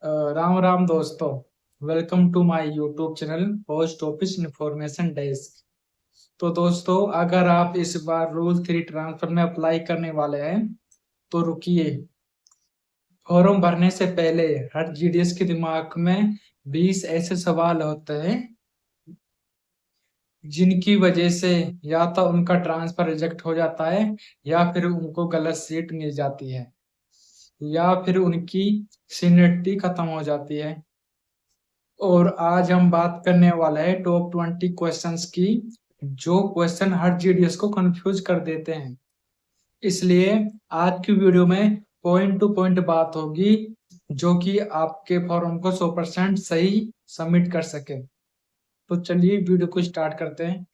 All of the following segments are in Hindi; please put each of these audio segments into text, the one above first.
राम राम दोस्तों। Welcome to my YouTube channel post office information desk. तो दोस्तों, अगर आप इस बार रूल 3 ट्रांसफर में अप्लाई करने वाले हैं तो रुकिए। फॉर्म भरने से पहले हर जीडीएस के दिमाग में 20 ऐसे सवाल होते हैं जिनकी वजह से या तो उनका ट्रांसफर रिजेक्ट हो जाता है, या फिर उनको गलत सीट मिल जाती है, या फिर उनकी सीनियरिटी खत्म हो जाती है। और आज हम बात करने वाले हैं टॉप 20 क्वेश्चंस की, जो क्वेश्चन हर जीडीएस को कंफ्यूज कर देते हैं। इसलिए आज की वीडियो में पॉइंट टू पॉइंट बात होगी, जो कि आपके फॉर्म को 100% सही सबमिट कर सके। तो चलिए वीडियो को स्टार्ट करते हैं।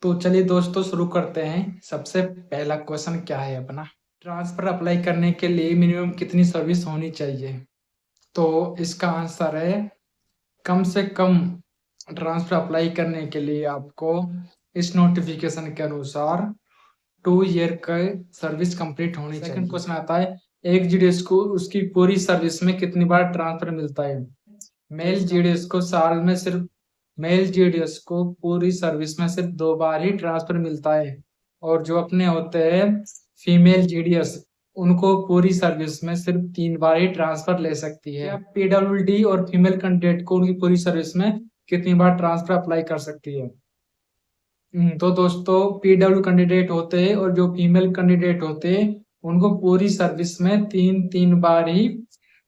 तो चलिए दोस्तों, शुरू करते हैं। सबसे पहला क्वेश्चन क्या है अपना, ट्रांसफर अप्लाई करने के लिए मिनिमम कितनी सर्विस होनी चाहिए? तो इसका आंसर है, कम से कम ट्रांसफर अप्लाई करने के लिए आपको इस नोटिफिकेशन के अनुसार 2 ईयर का सर्विस कंप्लीट होनी चाहिए। सेकंड क्वेश्चन आता है, एक जीडीएस को उसकी पूरी सर्विस में कितनी बार ट्रांसफर मिलता है? मेल जीडीएस को साल में सिर्फ मेल जीडीएस को पूरी सर्विस में सिर्फ 2 बार ही ट्रांसफर मिलता है। और जो अपने होते हैं फीमेल जीडीएस, उनको पूरी सर्विस में सिर्फ 3 बार ही ट्रांसफर ले सकती है। पीडब्ल्यूडी और फीमेल कैंडिडेट को उनकी पूरी सर्विस में कितनी बार ट्रांसफर अप्लाई कर सकती है? तो दोस्तों, पीडब्ल्यू कैंडिडेट होते हैं और जो फीमेल कैंडिडेट होते हैं, उनको पूरी सर्विस में 3 बार ही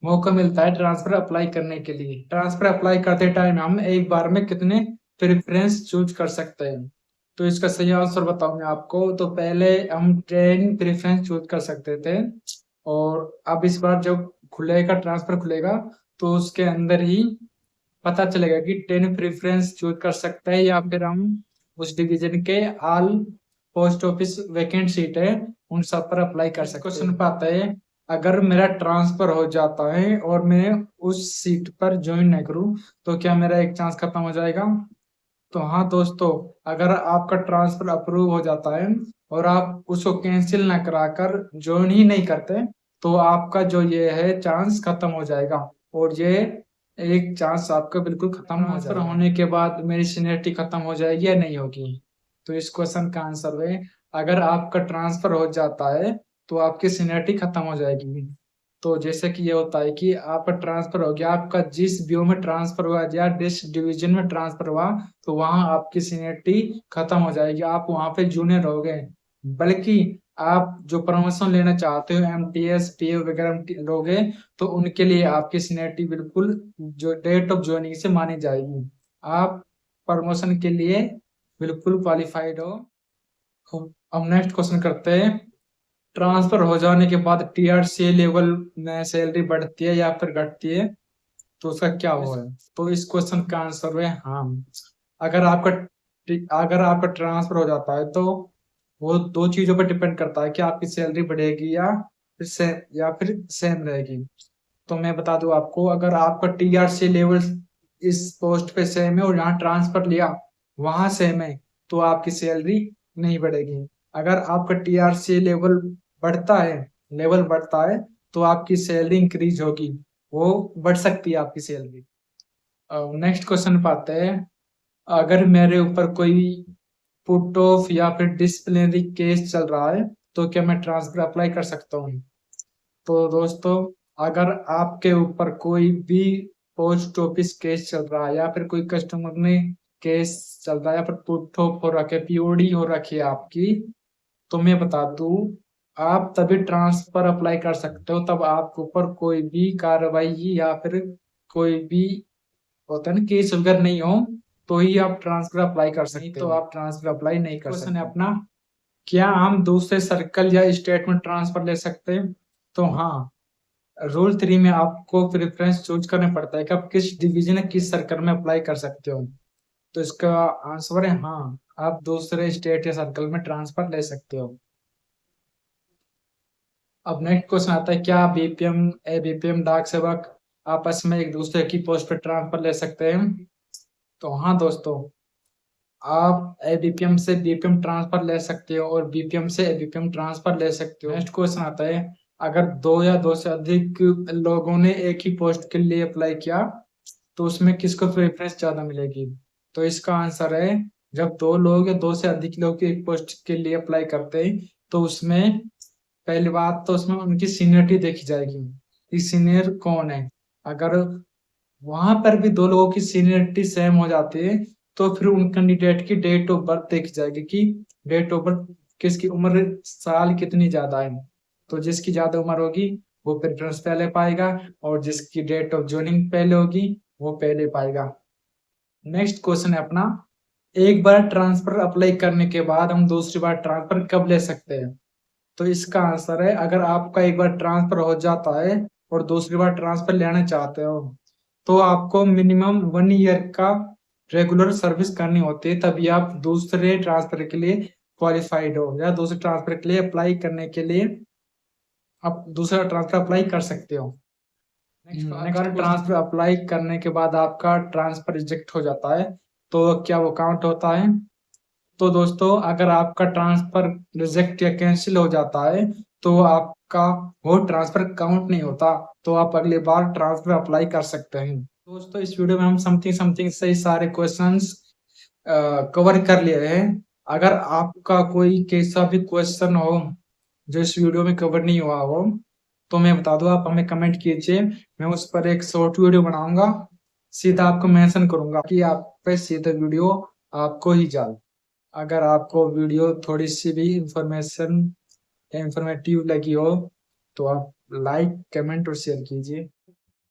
मौका मिलता है ट्रांसफर अप्लाई करने के लिए। ट्रांसफर अप्लाई करते टाइम हम एक बार में कितने प्रेफरेंस चूज कर सकते हैं? तो इसका सही आंसर बताऊं मैं आपको। तो पहले हम 10 प्रेफरेंस चूज कर सकते थे, और अब इस बार जब खुलेगा ट्रांसफर खुलेगा तो उसके अंदर ही पता चलेगा कि 10 प्रेफरेंस चूज कर सकते हैं, या फिर हम उस डिवीजन के all post office vacant seat है उन सब पर अप्लाई कर सकते हैं। क्वेश्चन पाता है, अगर मेरा ट्रांसफर हो जाता है और मैं उस सीट पर ज्वाइन नहीं करूं तो क्या मेरा एक चांस खत्म हो जाएगा? तो हाँ दोस्तों, अगर आपका ट्रांसफर अप्रूव हो जाता है और आप उसको कैंसिल ना कराकर ज्वाइन ही नहीं करते, तो आपका जो ये है चांस खत्म हो जाएगा, और ये एक चांस आपका बिल्कुल खत्म हो जाएगा। होने के बाद मेरी सीनियरिटी खत्म हो जाएगी या नहीं होगी? तो इस क्वेश्चन का आंसर है, अगर आपका ट्रांसफर हो जाता है तो आपकी सीनियरिटी खत्म हो जाएगी। तो जैसे कि ये होता है कि आपका ट्रांसफर हो गया, आपका जिस बीओ में ट्रांसफर हुआ या जिस डिवीजन में ट्रांसफर हुआ, तो वहां आपकी सीनियरिटी खत्म हो जाएगी, आप वहां पे जूनियर हो गए। बल्कि आप जो प्रमोशन लेना चाहते हो, एमटीएस पीए वगैरह लोगे, तो उनके लिए आपकी सीनियरिटी बिल्कुल जो डेट ऑफ ज्वाइनिंग से मानी जाएगी। आप प्रमोशन के लिए बिल्कुल क्वालिफाइड हो। अब नेक्स्ट क्वेश्चन करते हैं, ट्रांसफर हो जाने के बाद टीआरसी लेवल में सैलरी बढ़ती है या फिर घटती है? तो उसका क्या हुआ है? तो इस क्वेश्चन का आंसर है हाँ। अगर आपका अगर आपका ट्रांसफर हो जाता है तो वो 2 चीजों पर डिपेंड करता है कि आपकी सैलरी बढ़ेगी या फिर सेम रहेगी। तो मैं बता दूं आपको, अगर आपका टीआरसी लेवल इस पोस्ट पे सेम है और यहाँ ट्रांसफर लिया वहां सेम है, तो आपकी सैलरी नहीं बढ़ेगी। अगर आपका टीआरसी लेवल बढ़ता है तो आपकी सैलरी इंक्रीज होगी, वो बढ़ सकती है आपकी सैलरी। नेक्स्ट क्वेश्चन पाते हैं, अगर मेरे ऊपर कोई पुट ऑफ या फिर डिसिप्लिनरी केस चल रहा है तो क्या मैं ट्रांसफर अप्लाई कर सकता हूँ? तो दोस्तों, अगर आपके ऊपर कोई भी पोस्ट ऑफिस केस चल रहा है या फिर कोई कस्टमर ने केस चल रहा है या फिर पुट ऑफ हो रखे, पीओडी हो रखी है आपकी, तो मैं बता दूं, आप तभी ट्रांसफर अप्लाई कर सकते हो तब आपके ऊपर कोई भी कार्रवाई या फिर कोई भी होता है ना केस वगैरह नहीं हो, तो ही आप ट्रांसफर अप्लाई कर सकते हो। तो आप ट्रांसफर अप्लाई नहीं कर सकते। क्वेश्चन है अपना, क्या हम दूसरे सर्कल या स्टेट में ट्रांसफर ले सकते हैं? तो हाँ, रूल 3 में आपको प्रेफरेंस चूज करना पड़ता है कि आप किस डिवीजन या किस सर्कल में अप्लाई कर सकते हो। तो इसका आंसर है हाँ, आप दूसरे स्टेट या सर्कल में ट्रांसफर ले सकते हो। अब नेक्स्ट क्वेश्चन आता है, क्या बीपीएम एबीपीएम डाक सेवक आपस में एक दूसरे की पोस्ट पर ट्रांसफर ले सकते हैं? तो हाँ दोस्तों, आप एबीपीएम से बीपीएम ट्रांसफर ले सकते हो और बीपीएम से एबीपीएम ट्रांसफर ले सकते हो। नेक्स्ट क्वेश्चन आता है, अगर दो या दो से अधिक लोगों ने एक ही पोस्ट के लिए अप्लाई किया तो उसमें किसको प्रेफरेंस ज्यादा मिलेगी? तो इसका आंसर है, जब दो लोग या दो से अधिक लोग एक पोस्ट के लिए अप्लाई करते हैं तो उसमें पहली बात तो उसमें उनकी सीनियरिटी देखी जाएगी कि सीनियर कौन है। अगर वहां पर भी दो लोगों की सीनियरिटी सेम हो जाती है तो फिर उन कैंडिडेट की डेट ऑफ बर्थ देखी जाएगी कि डेट ऑफ बर्थ किसकी उम्र साल कितनी ज्यादा है। तो जिसकी ज्यादा उम्र होगी वो प्रेफरेंस पहले पाएगा, और जिसकी डेट ऑफ ज्वाइनिंग पहले होगी वो पहले पाएगा। नेक्स्ट क्वेश्चन है अपना, एक बार ट्रांसफर अप्लाई करने के बाद हम दूसरी बार ट्रांसफर कब ले सकते हैं? तो इसका आंसर है, अगर आपका एक बार ट्रांसफर हो जाता है और दूसरी बार ट्रांसफर लेना चाहते हो तो आपको मिनिमम 1 ईयर का रेगुलर सर्विस करनी होती है, तभी आप दूसरे ट्रांसफर के लिए क्वालिफाइड हो या दूसरे ट्रांसफर के लिए अप्लाई करने के लिए आप दूसरा ट्रांसफर अप्लाई कर सकते हो। अगर ट्रांसफर अप्लाई करने के बाद आपका ट्रांसफर रिजेक्ट हो जाता है तो क्या वो काउंट होता है? तो दोस्तों, अगर आपका ट्रांसफर रिजेक्ट या कैंसिल हो जाता है तो आपका वो ट्रांसफर काउंट नहीं होता, तो आप अगली बार ट्रांसफर अप्लाई कर सकते हैं। दोस्तों, इस वीडियो में हम समथिंग समथिंग से सारे क्वेश्चंस कवर कर लिए हैं। अगर आपका कोई कैसा भी क्वेश्चन हो जो इस वीडियो में कवर नहीं हुआ हो तो मैं बता दूं, आप हमें कमेंट कीजिए, मैं उस पर एक शॉर्ट वीडियो बनाऊंगा, सीधा आपको मेंशन करूंगा कि आप पे सीधा वीडियो आपको ही जाए। अगर आपको वीडियो थोड़ी सी भी इंफॉर्मेटिव लगी हो तो आप लाइक कमेंट और शेयर कीजिए।